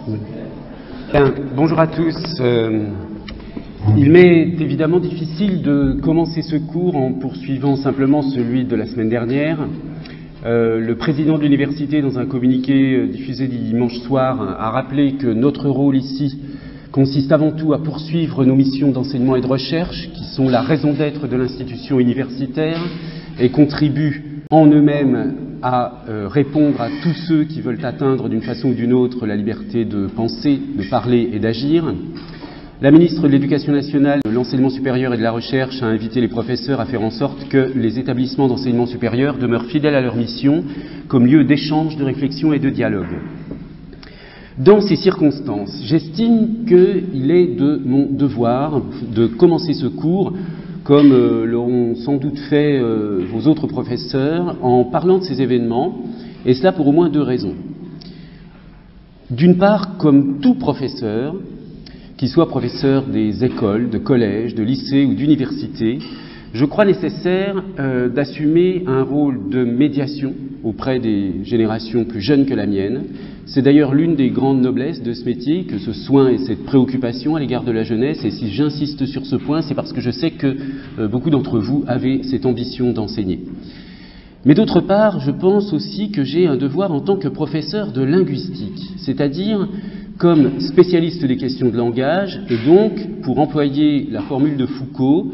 Bien, bonjour à tous. Il m'est évidemment difficile de commencer ce cours en poursuivant simplement celui de la semaine dernière. Le président de l'université, dans un communiqué diffusé dimanche soir, a rappelé que notre rôle ici consiste avant tout à poursuivre nos missions d'enseignement et de recherche, qui sont la raison d'être de l'institution universitaire et contribuent en eux-mêmes à répondre à tous ceux qui veulent atteindre d'une façon ou d'une autre la liberté de penser, de parler et d'agir. La ministre de l'Éducation nationale, de l'enseignement supérieur et de la recherche a invité les professeurs à faire en sorte que les établissements d'enseignement supérieur demeurent fidèles à leur mission comme lieu d'échange, de réflexion et de dialogue. Dans ces circonstances, j'estime qu'il est de mon devoir de commencer ce cours, comme l'auront sans doute fait vos autres professeurs, en parlant de ces événements, et cela pour au moins deux raisons. D'une part, comme tout professeur, qu'il soit professeur des écoles, de collèges, de lycées ou d'universités, je crois nécessaire d'assumer un rôle de médiation auprès des générations plus jeunes que la mienne. C'est d'ailleurs l'une des grandes noblesses de ce métier, que ce soin et cette préoccupation à l'égard de la jeunesse. Et si j'insiste sur ce point, c'est parce que je sais que beaucoup d'entre vous avaient cette ambition d'enseigner. Mais d'autre part, je pense aussi que j'ai un devoir en tant que professeur de linguistique, c'est-à-dire comme spécialiste des questions de langage, et donc, pour employer la formule de Foucault,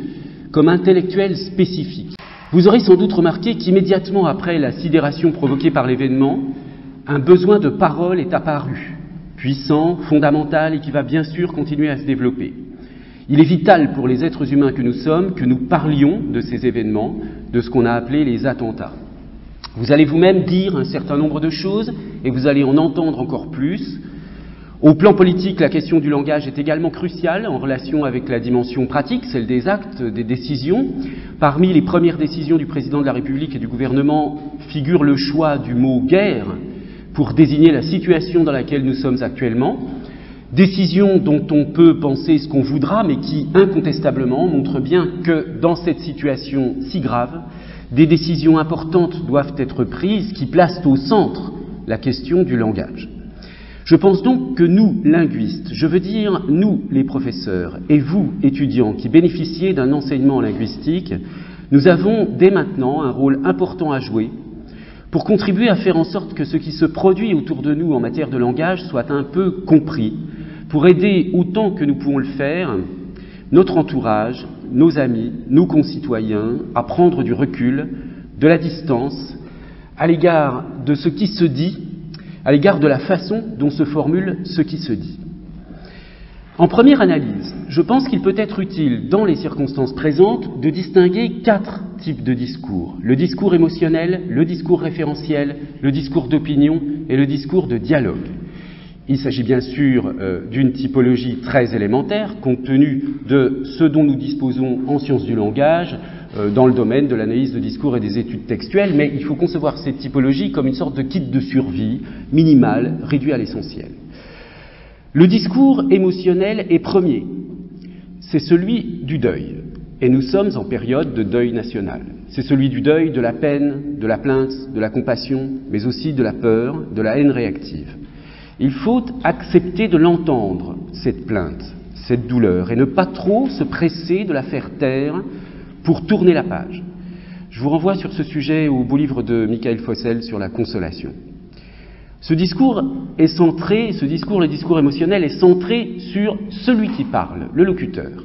comme intellectuel spécifique. Vous aurez sans doute remarqué qu'immédiatement après la sidération provoquée par l'événement, un besoin de parole est apparu, puissant, fondamental et qui va bien sûr continuer à se développer. Il est vital pour les êtres humains que nous sommes que nous parlions de ces événements, de ce qu'on a appelé les attentats. Vous allez vous-même dire un certain nombre de choses et vous allez en entendre encore plus. Au plan politique, la question du langage est également cruciale en relation avec la dimension pratique, celle des actes, des décisions. Parmi les premières décisions du président de la République et du gouvernement figure le choix du mot « guerre » pour désigner la situation dans laquelle nous sommes actuellement. Décision dont on peut penser ce qu'on voudra, mais qui incontestablement montre bien que dans cette situation si grave, des décisions importantes doivent être prises qui placent au centre la question du langage. Je pense donc que nous, linguistes, je veux dire nous, les professeurs, et vous, étudiants, qui bénéficiez d'un enseignement linguistique, nous avons dès maintenant un rôle important à jouer pour contribuer à faire en sorte que ce qui se produit autour de nous en matière de langage soit un peu compris, pour aider autant que nous pouvons le faire notre entourage, nos amis, nos concitoyens à prendre du recul, de la distance, à l'égard de ce qui se dit, à l'égard de la façon dont se formule ce qui se dit. En première analyse, je pense qu'il peut être utile, dans les circonstances présentes, de distinguer 4 types de discours. Le discours émotionnel, le discours référentiel, le discours d'opinion et le discours de dialogue. Il s'agit bien sûr d'une typologie très élémentaire, compte tenu de ce dont nous disposons en sciences du langage, dans le domaine de l'analyse de discours et des études textuelles, mais il faut concevoir cette typologie comme une sorte de kit de survie minimal, réduit à l'essentiel. Le discours émotionnel est premier, c'est celui du deuil, et nous sommes en période de deuil national. C'est celui du deuil, de la peine, de la plainte, de la compassion, mais aussi de la peur, de la haine réactive. Il faut accepter de l'entendre, cette plainte, cette douleur, et ne pas trop se presser de la faire taire pour tourner la page. Je vous renvoie sur ce sujet au beau livre de Michael Fossel sur la consolation. Ce discours, le discours émotionnel, est centré sur celui qui parle, le locuteur.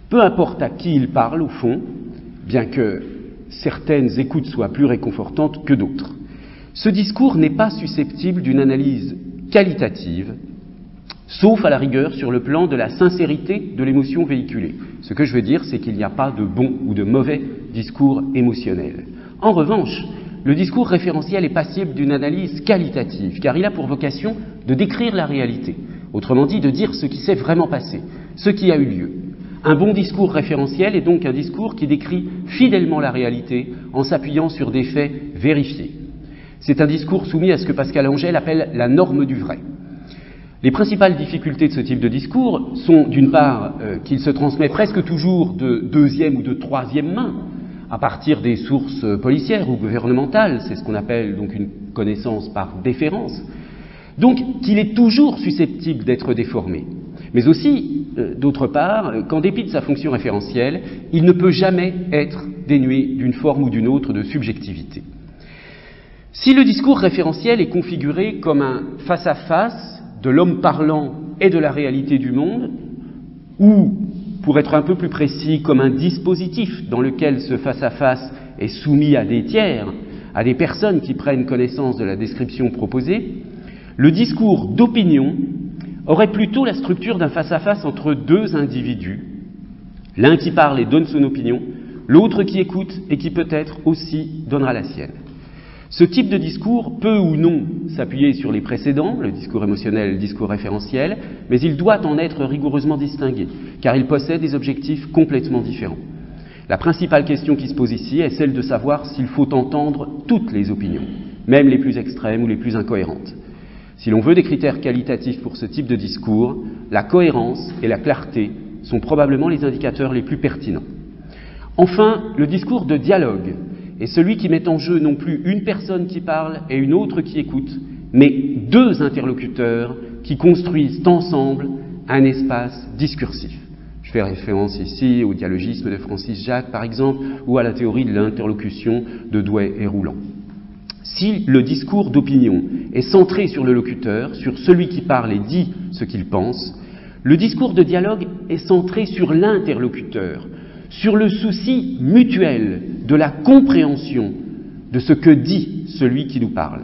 Peu importe à qui il parle, au fond, bien que certaines écoutes soient plus réconfortantes que d'autres. Ce discours n'est pas susceptible d'une analyse qualitative, sauf à la rigueur sur le plan de la sincérité de l'émotion véhiculée. Ce que je veux dire, c'est qu'il n'y a pas de bon ou de mauvais discours émotionnel. En revanche, le discours référentiel est passible d'une analyse qualitative, car il a pour vocation de décrire la réalité, autrement dit de dire ce qui s'est vraiment passé, ce qui a eu lieu. Un bon discours référentiel est donc un discours qui décrit fidèlement la réalité en s'appuyant sur des faits vérifiés. C'est un discours soumis à ce que Pascal Angèle appelle la norme du vrai. Les principales difficultés de ce type de discours sont, d'une part, qu'il se transmet presque toujours de deuxième ou de troisième main, à partir des sources policières ou gouvernementales, c'est ce qu'on appelle donc une connaissance par déférence. Donc qu'il est toujours susceptible d'être déformé. Mais aussi, d'autre part, qu'en dépit de sa fonction référentielle, il ne peut jamais être dénué d'une forme ou d'une autre de subjectivité. Si le discours référentiel est configuré comme un face-à-face de l'homme parlant et de la réalité du monde, ou, pour être un peu plus précis, comme un dispositif dans lequel ce face-à-face est soumis à des tiers, à des personnes qui prennent connaissance de la description proposée, le discours d'opinion aurait plutôt la structure d'un face-à-face entre deux individus, l'un qui parle et donne son opinion, l'autre qui écoute et qui peut-être aussi donnera la sienne. Ce type de discours peut ou non s'appuyer sur les précédents, le discours émotionnel et le discours référentiel, mais il doit en être rigoureusement distingué, car il possède des objectifs complètement différents. La principale question qui se pose ici est celle de savoir s'il faut entendre toutes les opinions, même les plus extrêmes ou les plus incohérentes. Si l'on veut des critères qualitatifs pour ce type de discours, la cohérence et la clarté sont probablement les indicateurs les plus pertinents. Enfin, le discours de dialogue est celui qui met en jeu non plus une personne qui parle et une autre qui écoute, mais deux interlocuteurs qui construisent ensemble un espace discursif. Je fais référence ici au dialogisme de Francis Jacques, par exemple, ou à la théorie de l'interlocution de Douai et Rouland. Si le discours d'opinion est centré sur le locuteur, sur celui qui parle et dit ce qu'il pense, le discours de dialogue est centré sur l'interlocuteur, sur le souci mutuel de la compréhension de ce que dit celui qui nous parle.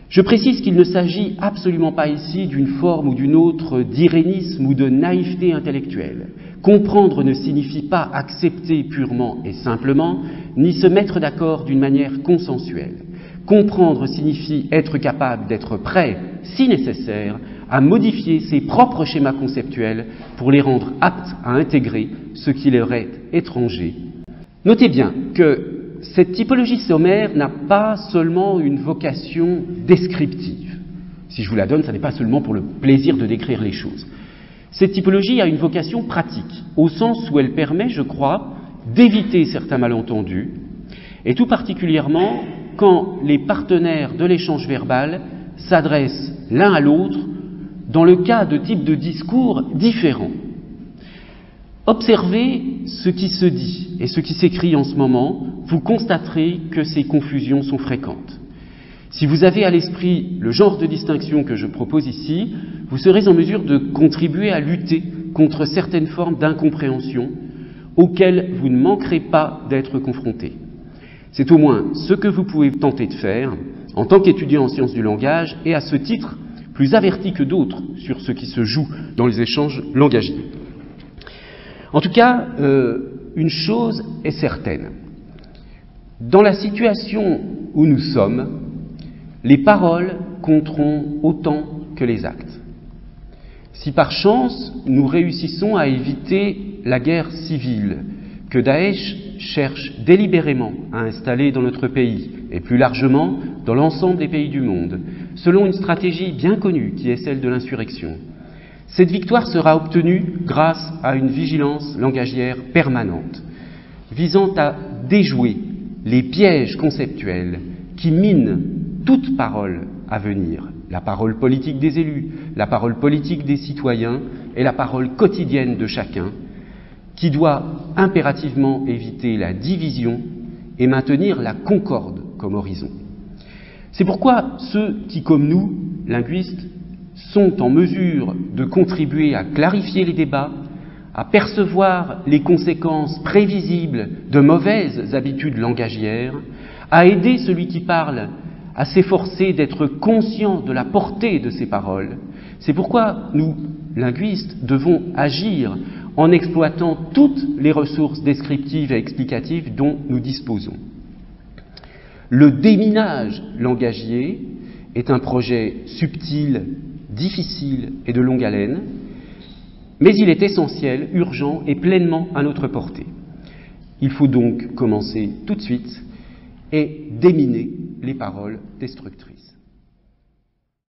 Je précise qu'il ne s'agit absolument pas ici d'une forme ou d'une autre d'irénisme ou de naïveté intellectuelle. Comprendre ne signifie pas accepter purement et simplement, ni se mettre d'accord d'une manière consensuelle. Comprendre signifie être capable d'être prêt, si nécessaire, à modifier ses propres schémas conceptuels pour les rendre aptes à intégrer ce qui leur est étranger. Notez bien que cette typologie sommaire n'a pas seulement une vocation descriptive. Si je vous la donne, ce n'est pas seulement pour le plaisir de décrire les choses. Cette typologie a une vocation pratique, au sens où elle permet, je crois, d'éviter certains malentendus, et tout particulièrement quand les partenaires de l'échange verbal s'adressent l'un à l'autre dans le cas de types de discours différents. Observez ce qui se dit et ce qui s'écrit en ce moment, vous constaterez que ces confusions sont fréquentes. Si vous avez à l'esprit le genre de distinction que je propose ici, vous serez en mesure de contribuer à lutter contre certaines formes d'incompréhension auxquelles vous ne manquerez pas d'être confrontés. C'est au moins ce que vous pouvez tenter de faire en tant qu'étudiant en sciences du langage et à ce titre plus averti que d'autres sur ce qui se joue dans les échanges langagiers. En tout cas, une chose est certaine. Dans la situation où nous sommes, les paroles compteront autant que les actes. Si par chance, nous réussissons à éviter la guerre civile que Daesh cherche délibérément à installer dans notre pays et plus largement dans l'ensemble des pays du monde, selon une stratégie bien connue qui est celle de l'insurrection, cette victoire sera obtenue grâce à une vigilance langagière permanente, visant à déjouer les pièges conceptuels qui minent toute parole à venir, la parole politique des élus, la parole politique des citoyens et la parole quotidienne de chacun, qui doit impérativement éviter la division et maintenir la concorde comme horizon. C'est pourquoi ceux qui, comme nous, linguistes, sont en mesure de contribuer à clarifier les débats, à percevoir les conséquences prévisibles de mauvaises habitudes langagières, à aider celui qui parle à s'efforcer d'être conscient de la portée de ses paroles. C'est pourquoi nous, linguistes, devons agir en exploitant toutes les ressources descriptives et explicatives dont nous disposons. Le déminage langagier est un projet subtil, difficile et de longue haleine, mais il est essentiel, urgent et pleinement à notre portée. Il faut donc commencer tout de suite et déminer les paroles destructrices.